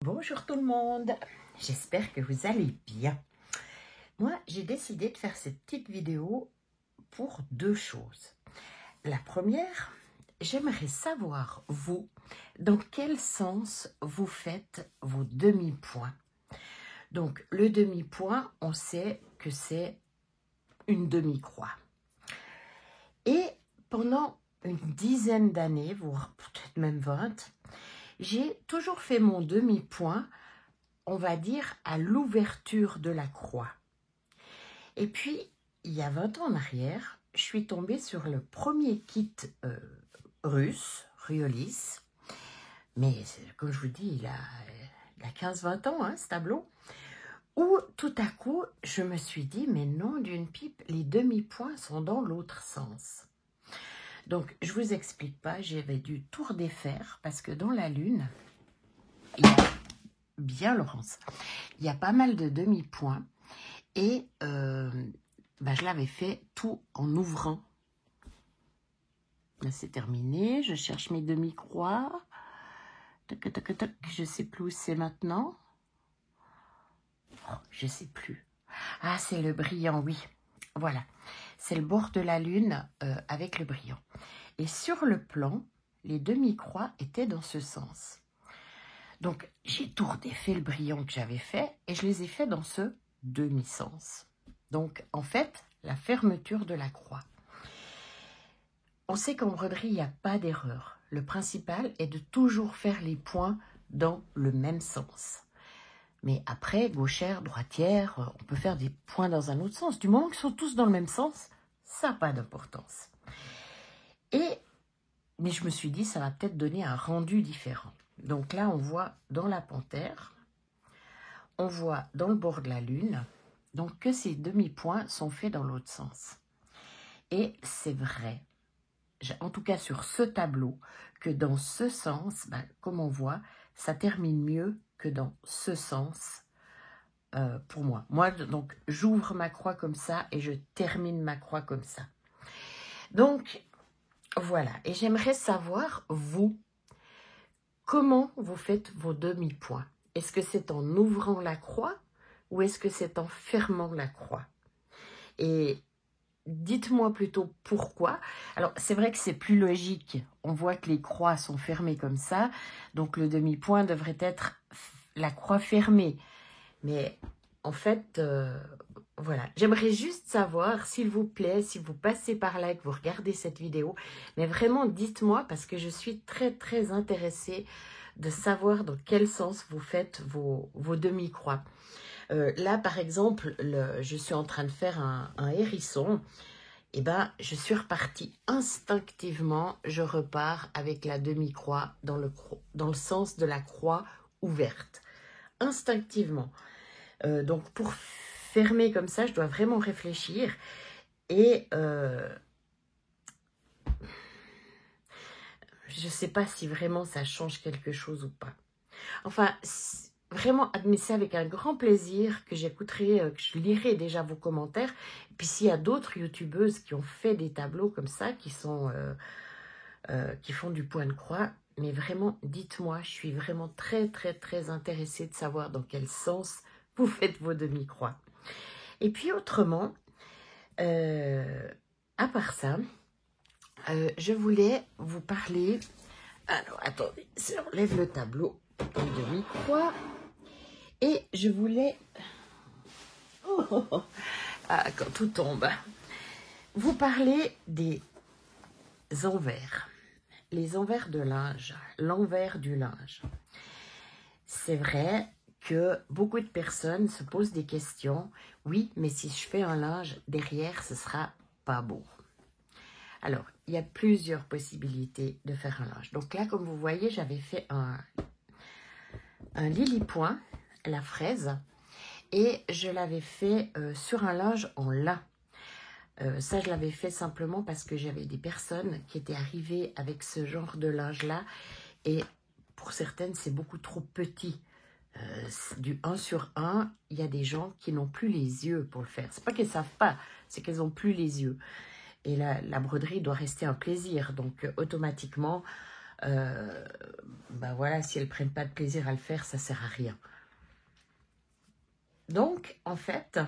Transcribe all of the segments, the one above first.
Bonjour tout le monde, j'espère que vous allez bien. Moi, j'ai décidé de faire cette petite vidéo pour deux choses. La première, j'aimerais savoir, vous, dans quel sens vous faites vos demi-points. Donc, le demi-point, on sait que c'est une demi-croix. Et pendant une dizaine d'années, voire peut-être même 20, j'ai toujours fait mon demi-point, on va dire, à l'ouverture de la croix. Et puis, il y a 20 ans en arrière, je suis tombée sur le premier kit russe, Riolis. Mais comme je vous dis, il a 15-20 ans, hein, ce tableau. Où tout à coup, je me suis dit, mais non d'une pipe, les demi-points sont dans l'autre sens. Donc, je vous explique pas, j'avais dû tout redéfaire parce que dans la Lune, il y a bien, Laurence, il y a pas mal de demi-points et je l'avais fait tout en ouvrant. Là, c'est terminé, je cherche mes demi-croix. Toc, toc, toc, je sais plus où c'est maintenant. Oh, je sais plus. Ah, c'est le brillant, oui. Voilà, c'est le bord de la Lune avec le brillant. Et sur le plan, les demi-croix étaient dans ce sens. Donc, j'ai tout redéfait le brillant que j'avais fait et je les ai fait dans ce demi-sens. Donc, en fait, la fermeture de la croix. On sait qu'en broderie, il n'y a pas d'erreur. Le principal est de toujours faire les points dans le même sens. Mais après, gauchère, droitière, on peut faire des points dans un autre sens. Du moment qu'ils sont tous dans le même sens, ça n'a pas d'importance. Mais je me suis dit, ça va peut-être donner un rendu différent. Donc là, on voit dans la panthère, on voit dans le bord de la Lune, donc que ces demi-points sont faits dans l'autre sens. Et c'est vrai, en tout cas sur ce tableau, que dans ce sens, comme on voit, ça termine mieux que dans ce sens pour moi. Moi, donc, j'ouvre ma croix comme ça et je termine ma croix comme ça. Donc, voilà. Et j'aimerais savoir, vous, comment vous faites vos demi-points? Est-ce que c'est en ouvrant la croix ou est-ce que c'est en fermant la croix? Et dites-moi plutôt pourquoi. Alors, c'est vrai que c'est plus logique. On voit que les croix sont fermées comme ça. Donc, le demi-point devrait être la croix fermée. Mais en fait, voilà. J'aimerais juste savoir, s'il vous plaît, si vous passez par là et que vous regardez cette vidéo, mais vraiment, dites-moi parce que je suis très, très intéressée de savoir dans quel sens vous faites vos demi-croix. Là, par exemple, je suis en train de faire un hérisson. Et je suis repartie instinctivement. Je repars avec la demi-croix dans le sens de la croix ouverte. Instinctivement. Donc, pour fermer comme ça, je dois vraiment réfléchir. Et je ne sais pas si vraiment ça change quelque chose ou pas. Enfin, vraiment, admettez avec un grand plaisir que j'écouterai, que je lirai déjà vos commentaires. Et puis, s'il y a d'autres youtubeuses qui ont fait des tableaux comme ça, qui font du point de croix, mais vraiment, dites-moi, je suis vraiment très, très, très intéressée de savoir dans quel sens vous faites vos demi-croix. Et puis, autrement, à part ça, je voulais vous parler... Alors, attendez, si on lève le tableau, une demi-croix... Et je voulais, quand tout tombe, vous parler des envers. Les envers de linge, l'envers du linge. C'est vrai que beaucoup de personnes se posent des questions. Oui, mais si je fais un linge derrière, ce sera pas beau. Alors, il y a plusieurs possibilités de faire un linge. Donc là, comme vous voyez, j'avais fait un lily-point, la fraise, et je l'avais fait sur un linge en lin. Ça, je l'avais fait simplement parce que j'avais des personnes qui étaient arrivées avec ce genre de linge-là, et pour certaines, c'est beaucoup trop petit. Du 1 sur 1, il y a des gens qui n'ont plus les yeux pour le faire. C'est pas qu'elles savent pas, c'est qu'elles n'ont plus les yeux. Et la broderie doit rester un plaisir, donc automatiquement, Ben voilà, si elles ne prennent pas de plaisir à le faire, ça ne sert à rien. Donc, en fait,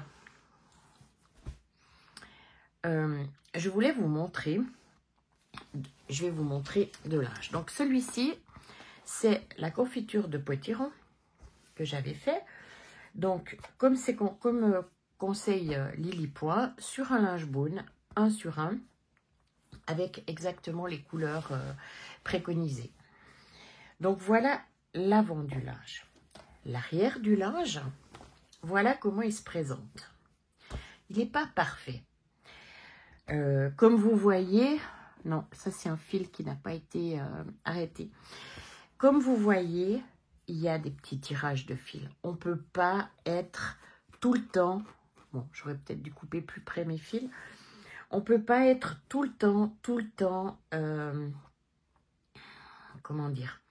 je voulais vous montrer, je vais vous montrer de linge. Donc, celui-ci, c'est la confiture de potiron que j'avais fait. Donc, comme conseille Lily Point, sur un linge Boone, 1 sur 1, avec exactement les couleurs préconisées. Donc, voilà l'avant du linge. L'arrière du linge, voilà comment il se présente. Il n'est pas parfait. Comme vous voyez, non, ça c'est un fil qui n'a pas été arrêté. Comme vous voyez, il y a des petits tirages de fil. On ne peut pas être tout le temps, bon, j'aurais peut-être dû couper plus près mes fils. On ne peut pas être tout le temps, comment dire,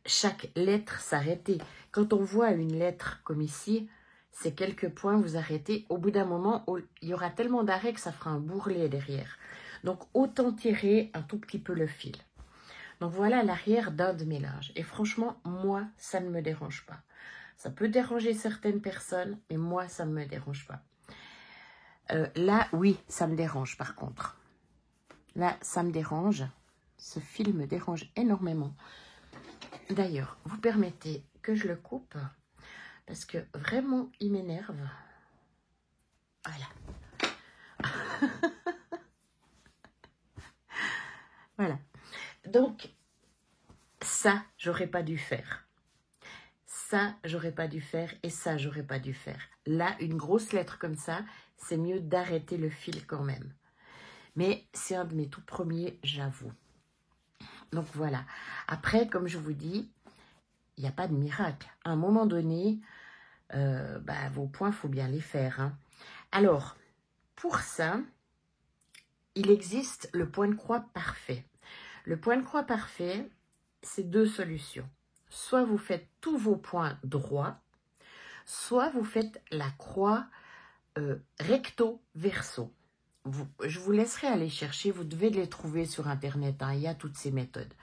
chaque lettre s'arrêter. Quand on voit une lettre comme ici, c'est quelques points, vous arrêtez. Au bout d'un moment, il y aura tellement d'arrêts que ça fera un bourrelet derrière. Donc, autant tirer un tout petit peu le fil. Donc, voilà l'arrière d'un de mes linges. Et franchement, moi, ça ne me dérange pas. Ça peut déranger certaines personnes, mais moi, ça ne me dérange pas. Là, oui, ça me dérange par contre. Là, ça me dérange. Ce fil me dérange énormément. D'ailleurs, vous permettez que je le coupe parce que vraiment, il m'énerve. Voilà. Voilà. Donc, ça, j'aurais pas dû faire. Ça, j'aurais pas dû faire et ça, j'aurais pas dû faire. Là, une grosse lettre comme ça, c'est mieux d'arrêter le fil quand même. Mais c'est un de mes tout premiers, j'avoue. Donc voilà. Après, comme je vous dis, il n'y a pas de miracle. À un moment donné, vos points, il faut bien les faire. Hein. Alors, pour ça, il existe le point de croix parfait. Le point de croix parfait, c'est 2 solutions. Soit vous faites tous vos points droits, soit vous faites la croix recto-verso. Je vous laisserai aller chercher, vous devez les trouver sur Internet, hein, il y a toutes ces méthodes.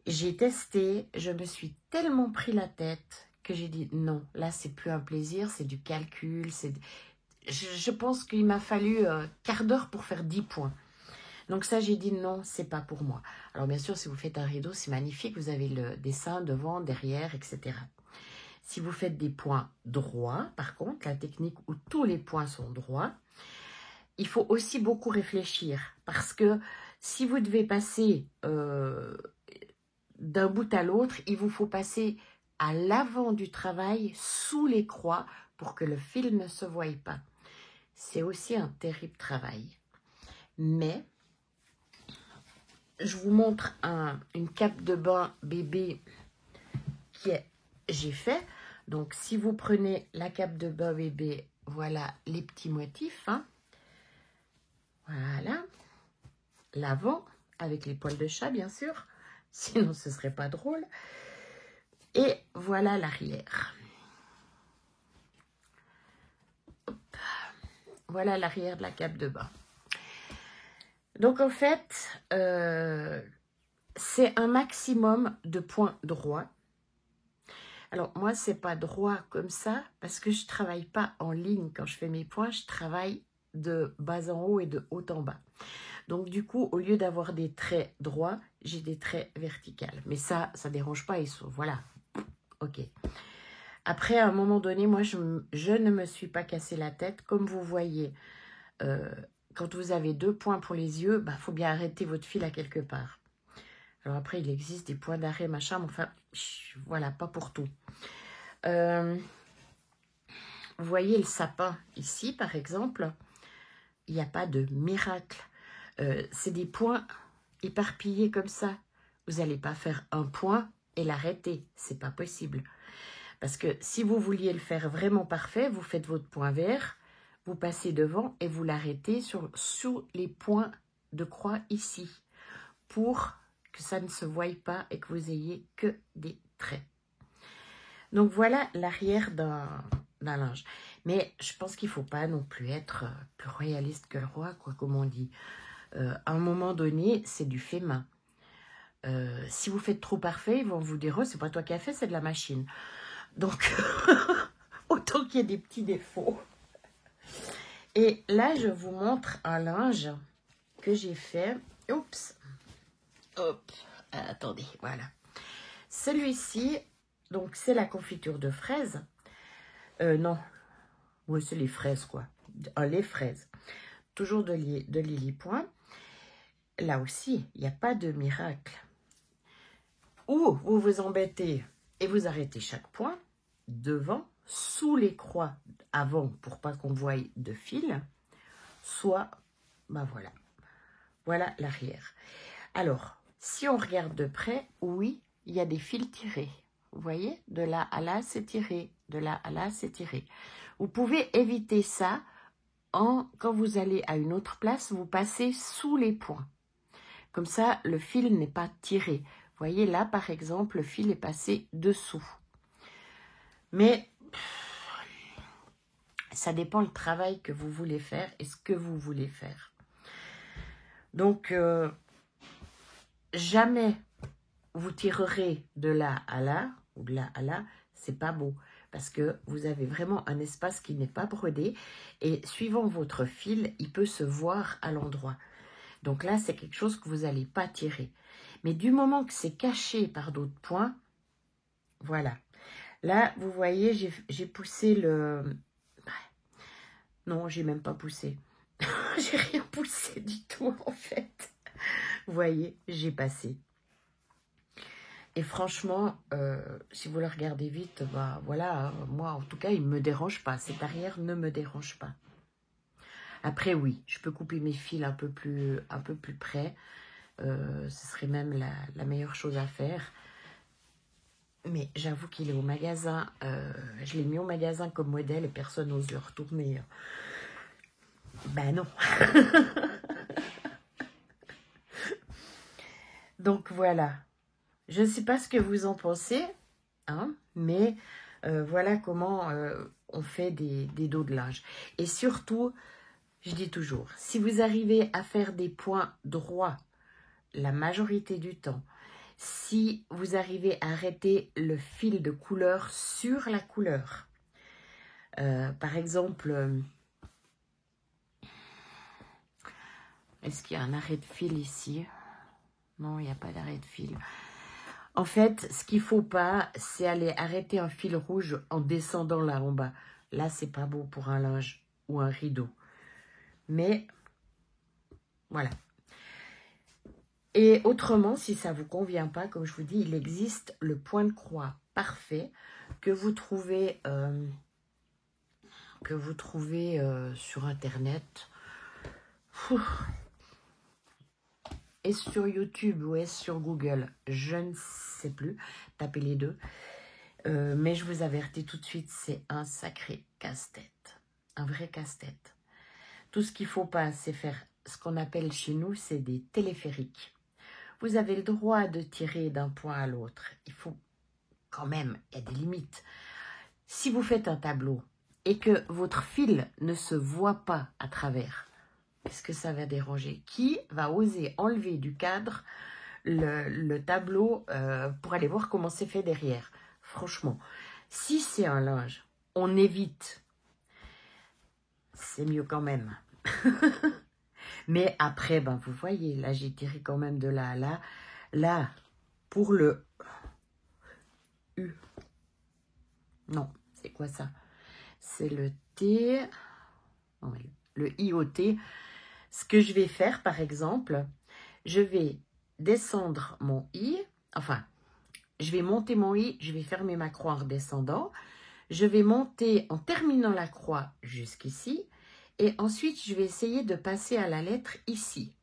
J'ai testé, je me suis tellement pris la tête que j'ai dit non, là c'est plus un plaisir, c'est du calcul. Je pense qu'il m'a fallu un quart d'heure pour faire 10 points. Donc ça, j'ai dit non, c'est pas pour moi. Alors bien sûr, si vous faites un rideau, c'est magnifique, vous avez le dessin devant, derrière, etc. Si vous faites des points droits, par contre, la technique où tous les points sont droits, il faut aussi beaucoup réfléchir parce que si vous devez passer d'un bout à l'autre, il vous faut passer à l'avant du travail, sous les croix, pour que le fil ne se voie pas. C'est aussi un terrible travail. Mais, je vous montre une cape de bain bébé que j'ai fait. Donc, si vous prenez la cape de bain bébé, voilà les petits motifs. Hein. Voilà. L'avant, avec les poils de chat, bien sûr. Sinon, ce serait pas drôle. Et voilà l'arrière. Voilà l'arrière de la cape de bain. Donc, en fait, c'est un maximum de points droits. Alors, moi, c'est pas droit comme ça parce que je travaille pas en ligne quand je fais mes points. Je travaille de bas en haut et de haut en bas. Donc, du coup, au lieu d'avoir des traits droits, j'ai des traits verticales. Mais ça dérange pas. Ils sont, voilà. OK. Après, à un moment donné, moi, je ne me suis pas cassé la tête. Comme vous voyez, quand vous avez 2 points pour les yeux, il faut bien arrêter votre fil à quelque part. Alors après, il existe des points d'arrêt, machin, mais enfin, voilà, pas pour tout. Vous voyez le sapin ici, par exemple, il n'y a pas de miracle. C'est des points éparpillés comme ça. Vous n'allez pas faire un point et l'arrêter. C'est pas possible. Parce que si vous vouliez le faire vraiment parfait, vous faites votre point vert, vous passez devant et vous l'arrêtez sur les points de croix ici. Pour que ça ne se voie pas et que vous ayez que des traits. Donc voilà l'arrière d'un linge. Mais je pense qu'il ne faut pas non plus être plus royaliste que le roi, quoi, comme on dit. À un moment donné, c'est du fait main. Si vous faites trop parfait, ils vont vous dire, oh, c'est pas toi qui as fait, c'est de la machine. Donc, autant qu'il y ait des petits défauts. Et là, je vous montre un linge que j'ai fait. Oups. Hop. Attendez, voilà. Celui-ci, donc c'est la confiture de fraises. Non. Oui, c'est les fraises, quoi. Les fraises. Toujours de Lily Point. Là aussi, il n'y a pas de miracle. Ou vous vous embêtez et vous arrêtez chaque point devant, sous les croix avant pour pas qu'on voie de fil, soit, ben voilà, voilà l'arrière. Alors, si on regarde de près, oui, il y a des fils tirés. Vous voyez, de là à là, c'est tiré, de là à là, c'est tiré. Vous pouvez éviter ça quand vous allez à une autre place, vous passez sous les points. Comme ça, le fil n'est pas tiré. Vous voyez, là, par exemple, le fil est passé dessous. Mais ça dépend le travail que vous voulez faire et ce que vous voulez faire. Donc, jamais vous tirerez de là à là, ou de là à là, c'est pas beau. Parce que vous avez vraiment un espace qui n'est pas brodé. Et suivant votre fil, il peut se voir à l'endroit. Donc là, c'est quelque chose que vous n'allez pas tirer. Mais du moment que c'est caché par d'autres points, voilà. Là, vous voyez, j'ai poussé le... Non, j'ai même pas poussé. J'ai rien poussé du tout, en fait. Vous voyez, j'ai passé. Et franchement, si vous le regardez vite, bah voilà, moi, en tout cas, il ne me dérange pas. Cet arrière ne me dérange pas. Après, oui, je peux couper mes fils un peu plus près. Ce serait même la meilleure chose à faire. Mais j'avoue qu'il est au magasin. Je l'ai mis au magasin comme modèle et personne n'ose le retourner. Ben non. Donc voilà. Je ne sais pas ce que vous en pensez, hein, mais voilà comment on fait des dos de linge. Et surtout, je dis toujours, si vous arrivez à faire des points droits la majorité du temps, si vous arrivez à arrêter le fil de couleur sur la couleur, par exemple, est-ce qu'il y a un arrêt de fil ici? Non, il n'y a pas d'arrêt de fil. En fait, ce qu'il ne faut pas, c'est aller arrêter un fil rouge en descendant là en bas. Là, c'est pas beau pour un linge ou un rideau. Mais, voilà. Et autrement, si ça ne vous convient pas, comme je vous dis, il existe le point de croix parfait que vous trouvez sur Internet. Est-ce sur YouTube ou est-ce sur Google? Je ne sais plus. Tapez les deux. Mais je vous avertis tout de suite, c'est un sacré casse-tête. Un vrai casse-tête. Tout ce qu'il ne faut pas, c'est faire ce qu'on appelle chez nous, c'est des téléphériques. Vous avez le droit de tirer d'un point à l'autre. Il faut quand même, il y a des limites. Si vous faites un tableau et que votre fil ne se voit pas à travers, est-ce que ça va déranger? Qui va oser enlever du cadre le tableau pour aller voir comment c'est fait derrière? Franchement, si c'est un linge, on évite. C'est mieux quand même. Mais après, ben, vous voyez, là, j'ai tiré quand même de là à là. Là, pour le U. Non, c'est quoi ça? C'est le T. Non, le IOT. Ce que je vais faire, par exemple, je vais descendre mon I. Enfin, je vais monter mon I. Je vais fermer ma croix en redescendant. Je vais monter en terminant la croix jusqu'ici. Et ensuite, je vais essayer de passer à la lettre ici.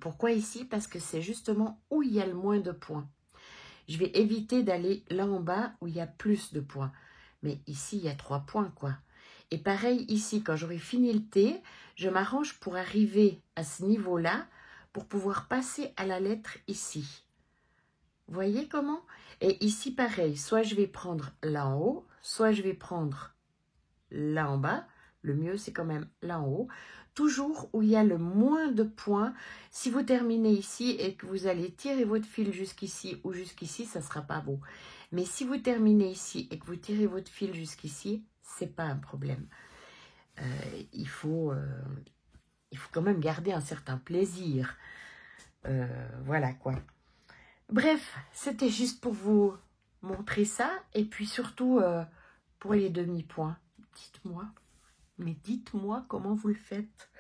Pourquoi ici? Parce que c'est justement où il y a le moins de points. Je vais éviter d'aller là en bas où il y a plus de points. Mais ici, il y a 3 points, quoi. Et pareil ici, quand j'aurai fini le T, je m'arrange pour arriver à ce niveau-là, pour pouvoir passer à la lettre ici. Vous voyez comment? Et ici, pareil, soit je vais prendre là en haut, soit je vais prendre là en bas. Le mieux, c'est quand même là en haut. toujours où il y a le moins de points. Si vous terminez ici et que vous allez tirer votre fil jusqu'ici ou jusqu'ici, ça ne sera pas beau. Mais si vous terminez ici et que vous tirez votre fil jusqu'ici, ce n'est pas un problème. Il faut quand même garder un certain plaisir. Voilà quoi. Bref, c'était juste pour vous montrer ça. Et puis surtout, pour les demi-points, dites-moi. Mais dites-moi comment vous le faites.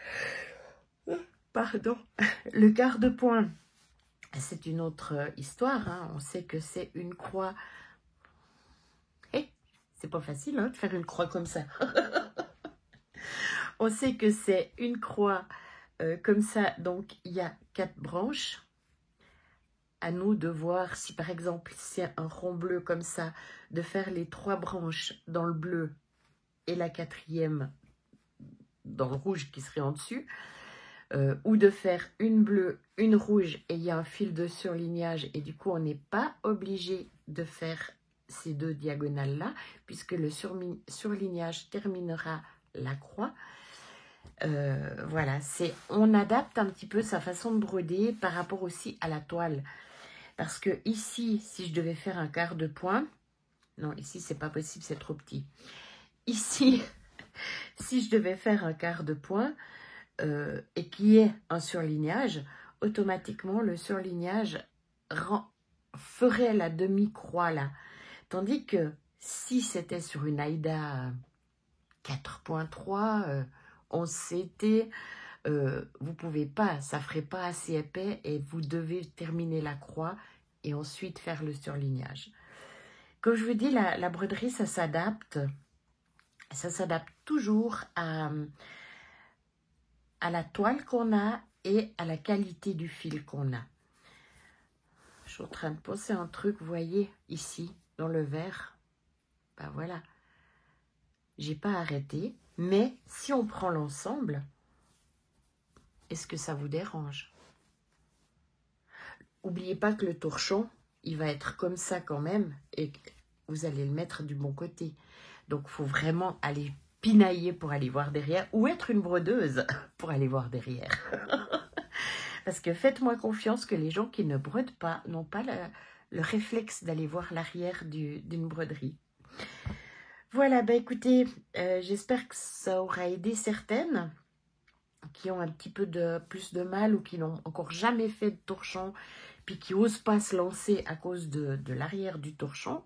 Pardon. Le quart de point, c'est une autre histoire. Hein. On sait que c'est une croix. C'est pas facile hein, de faire une croix comme ça. On sait que c'est une croix comme ça. Donc, il y a 4 branches. À nous de voir si, par exemple, c'est un rond bleu comme ça, de faire les 3 branches dans le bleu et la 4e dans le rouge qui serait en dessus, ou de faire une bleue, une rouge et il y a un fil de surlignage et du coup on n'est pas obligé de faire ces 2 diagonales là puisque le surlignage terminera la croix. Voilà, on adapte un petit peu sa façon de broder par rapport aussi à la toile, parce que ici si je devais faire un quart de point, non ici c'est pas possible, c'est trop petit. Ici si je devais faire un quart de point et qu'il y ait un surlignage, automatiquement le surlignage ferait la demi-croix là. Tandis que si c'était sur une Aïda 4.3, 11 CT, vous pouvez pas, ça ferait pas assez épais et vous devez terminer la croix et ensuite faire le surlignage. Comme je vous dis, la broderie, ça s'adapte toujours à la toile qu'on a et à la qualité du fil qu'on a. Je suis en train de penser un truc, vous voyez, ici, dans le vert. Ben voilà. J'ai pas arrêté, mais si on prend l'ensemble, est-ce que ça vous dérange? N'oubliez pas que le torchon, il va être comme ça quand même, et vous allez le mettre du bon côté. Donc, il faut vraiment aller pinailler pour aller voir derrière, ou être une brodeuse pour aller voir derrière. Parce que faites-moi confiance que les gens qui ne brodent pas n'ont pas le réflexe d'aller voir l'arrière d'une broderie. Voilà, bah écoutez, j'espère que ça aura aidé certaines qui ont un petit peu plus de mal ou qui n'ont encore jamais fait de torchon, puis qui n'osent pas se lancer à cause de l'arrière du torchon.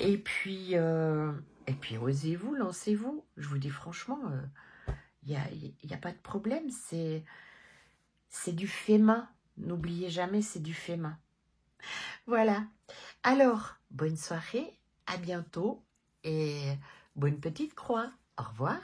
Et puis osez-vous, lancez-vous. Je vous dis franchement, il n'y a pas de problème, c'est du fait main. N'oubliez jamais, c'est du fait main. Voilà. Alors, bonne soirée, à bientôt et bonne petite croix. Au revoir.